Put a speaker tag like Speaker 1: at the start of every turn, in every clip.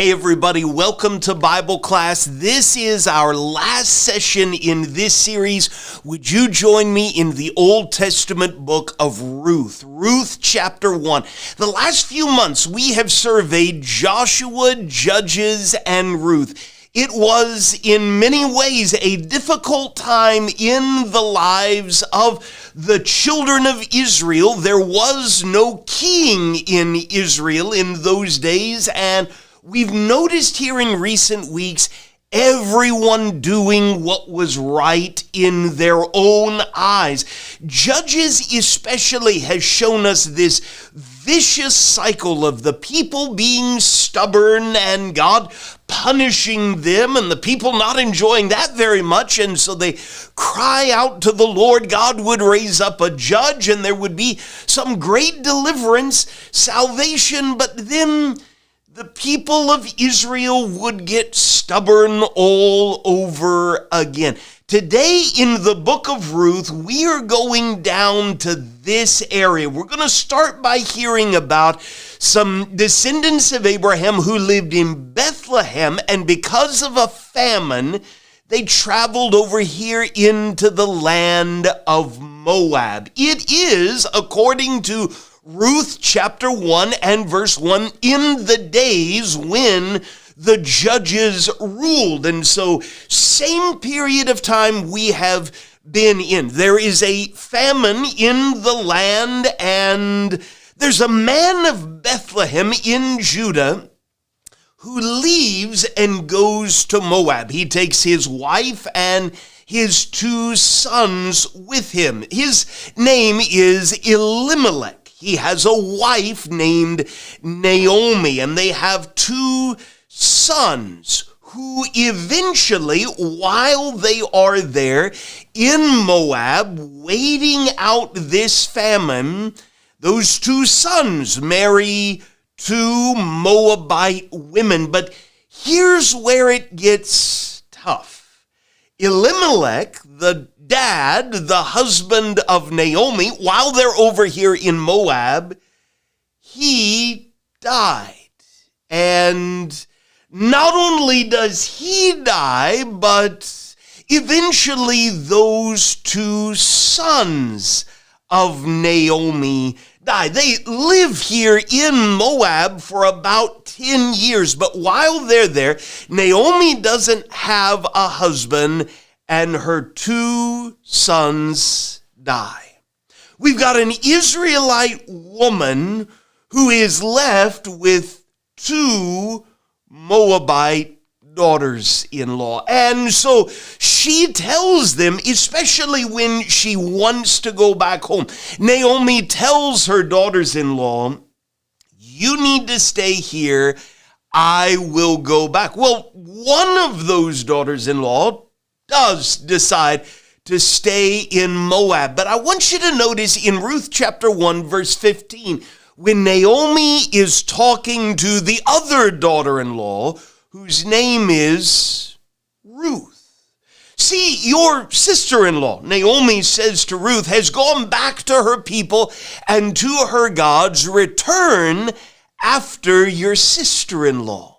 Speaker 1: Hey everybody, welcome to Bible class. This is our last session in this series. Would you join me in the Old Testament book of Ruth? Ruth chapter 1. The last few months we have surveyed Joshua, Judges, and Ruth. It was in many ways a difficult time in the lives of the children of Israel. There was no king in Israel in those days, and we've noticed here in recent weeks everyone doing what was right in their own eyes. Judges especially has shown us this vicious cycle of the people being stubborn and God punishing them, and the people not enjoying that very much, and so they cry out to the Lord. God would raise up a judge and there would be some great deliverance, salvation, but then the people of Israel would get stubborn all over again. Today in the book of Ruth, we are going down to this area. We're going to start by hearing about some descendants of Abraham who lived in Bethlehem, and because of a famine, they traveled over here into the land of Moab. It is, according to Ruth chapter 1 and verse 1, in the days when the judges ruled. And so, same period of time we have been in. There is a famine in the land, and there's a man of Bethlehem in Judah who leaves and goes to Moab. He takes his wife and his two sons with him. His name is Elimelech. He has a wife named Naomi, and they have two sons who eventually, while they are there in Moab, waiting out this famine, those two sons marry two Moabite women. But here's where it gets tough. Elimelech, the dad, the husband of Naomi, while they're over here in Moab, he died. And not only does he die, but eventually those two sons of Naomi die. They live here in Moab for about 10 years, but while they're there, Naomi doesn't have a husband, and her two sons die. We've got an Israelite woman who is left with two Moabite daughters-in-law. And so she tells them, especially when she wants to go back home, Naomi tells her daughters-in-law, you need to stay here, I will go back. Well, one of those daughters-in-law does decide to stay in Moab. But I want you to notice in Ruth chapter 1, verse 15, when Naomi is talking to the other daughter-in-law, whose name is Ruth. See, your sister-in-law, Naomi says to Ruth, has gone back to her people and to her gods. Return after your sister-in-law.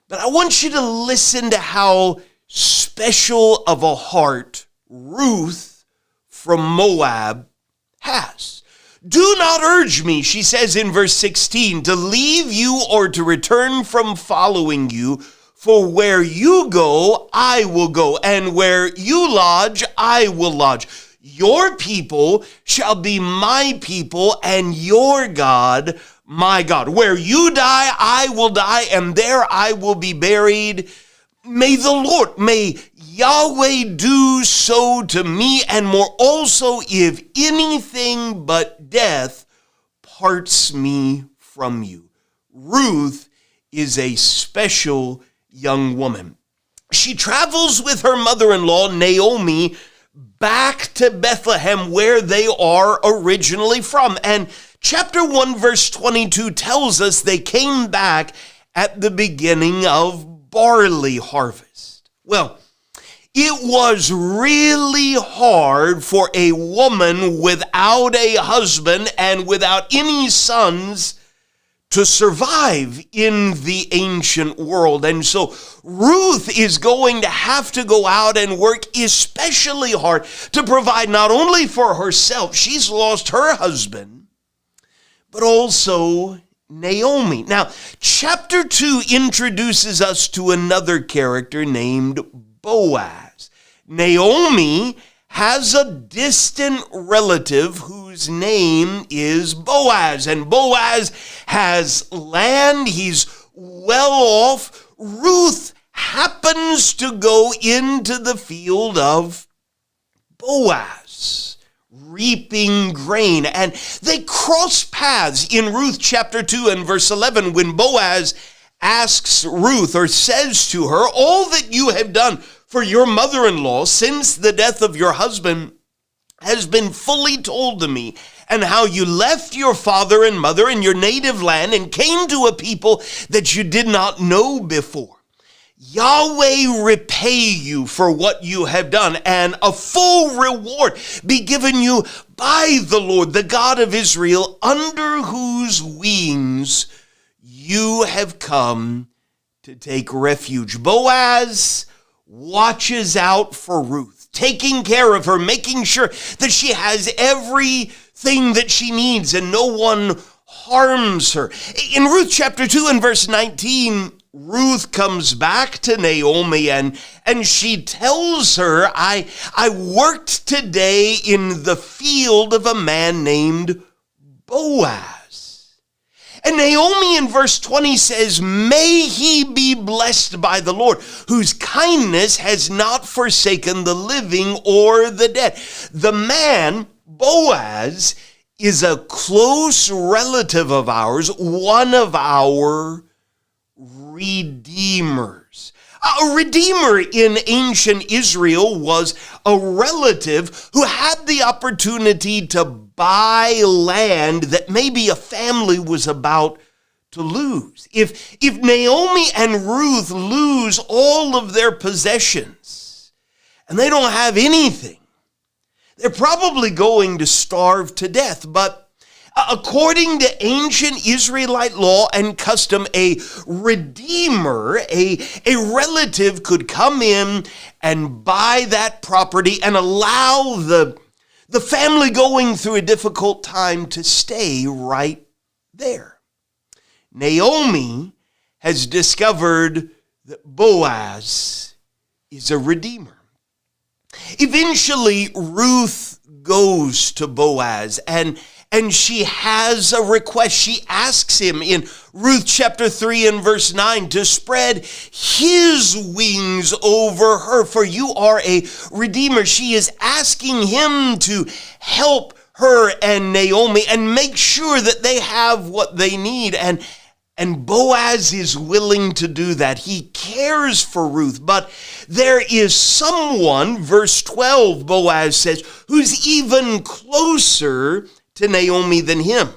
Speaker 1: But I want you to listen to how special of a heart Ruth from Moab has. Do not urge me, she says in verse 16, to leave you or to return from following you, for where you go, I will go, and where you lodge, I will lodge. Your people shall be my people, and your God, my God. Where you die, I will die, and there I will be buried. May the Lord, may Yahweh do so to me, and more also, if anything but death parts me from you. Ruth is a special young woman. She travels with her mother-in-law, Naomi, back to Bethlehem, where they are originally from. And chapter 1, verse 22 tells us they came back at the beginning of barley harvest. Well, it was really hard for a woman without a husband and without any sons to survive in the ancient world. And so Ruth is going to have to go out and work especially hard to provide not only for herself, she's lost her husband, but also Naomi. Now, chapter 2 introduces us to another character named Boaz. Naomi has a distant relative whose name is Boaz. And Boaz has land. He's well off. Ruth happens to go into the field of Boaz, reaping grain. And they cross paths in Ruth chapter 2 and verse 11 when Boaz asks Ruth, or says to her, all that you have done for your mother-in-law since the death of your husband has been fully told to me, and how you left your father and mother in your native land and came to a people that you did not know before. Yahweh repay you for what you have done, and a full reward be given you by the Lord, the God of Israel, under whose wings you have come to take refuge. Boaz watches out for Ruth, taking care of her, making sure that she has everything that she needs and no one harms her. In Ruth chapter 2 and verse 19, Ruth comes back to Naomi and she tells her, I worked today in the field of a man named Boaz. And Naomi in verse 20 says, may he be blessed by the Lord, whose kindness has not forsaken the living or the dead. The man, Boaz, is a close relative of ours, one of our redeemers. A redeemer in ancient Israel was a relative who had the opportunity to buy land that maybe a family was about to lose. If Naomi and Ruth lose all of their possessions and they don't have anything, they're probably going to starve to death. But according to ancient Israelite law and custom, a redeemer, a relative could come in and buy that property and allow the family going through a difficult time to stay right there. Naomi has discovered that Boaz is a redeemer. Eventually, Ruth goes to Boaz and she has a request. She asks him in Ruth chapter 3 and verse 9 to spread his wings over her, for you are a redeemer. She is asking him to help her and Naomi and make sure that they have what they need. And Boaz is willing to do that. He cares for Ruth, but there is someone, verse 12, Boaz says, who's even closer to Naomi than him.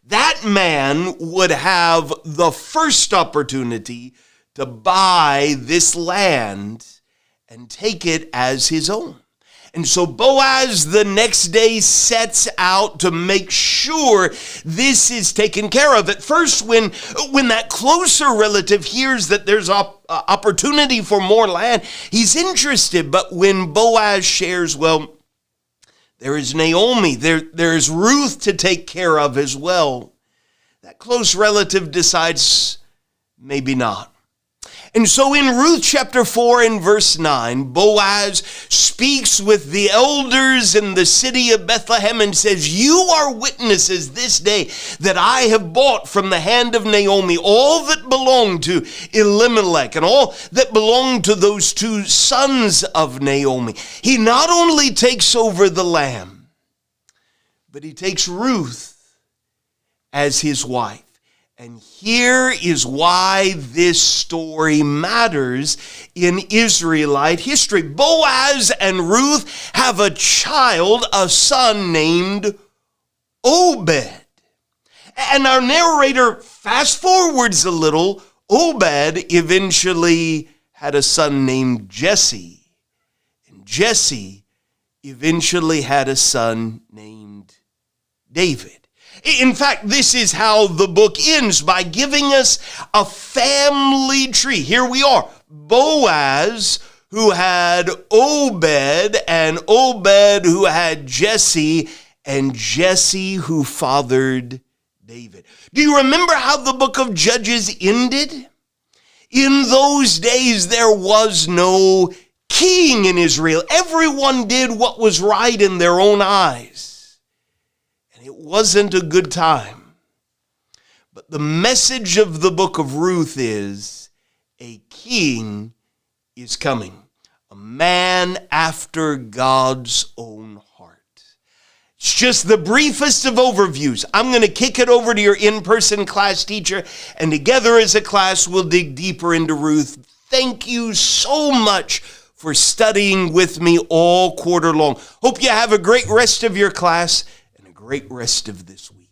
Speaker 1: That man would have the first opportunity to buy this land and take it as his own. And so Boaz the next day sets out to make sure this is taken care of. At first, when that closer relative hears that there's opportunity for more land, he's interested. But when Boaz shares, well, there is Naomi, there's Ruth to take care of as well, that close relative decides maybe not. And so in Ruth chapter 4 and verse 9, Boaz speaks with the elders in the city of Bethlehem and says, you are witnesses this day that I have bought from the hand of Naomi all that belonged to Elimelech and all that belonged to those two sons of Naomi. He not only takes over the land, but he takes Ruth as his wife. And here is why this story matters in Israelite history. Boaz and Ruth have a child, a son named Obed. And our narrator fast forwards a little. Obed eventually had a son named Jesse. And Jesse eventually had a son named David. In fact, this is how the book ends, by giving us a family tree. Here we are, Boaz, who had Obed, and Obed who had Jesse, and Jesse who fathered David. Do you remember how the book of Judges ended? In those days, there was no king in Israel. Everyone did what was right in their own eyes. And it wasn't a good time. But the message of the book of Ruth is a king is coming. A man after God's own heart. It's just the briefest of overviews. I'm going to kick it over to your in-person class teacher, and together as a class, we'll dig deeper into Ruth. Thank you so much for studying with me all quarter long. Hope you have a great rest of your class and a great rest of this week.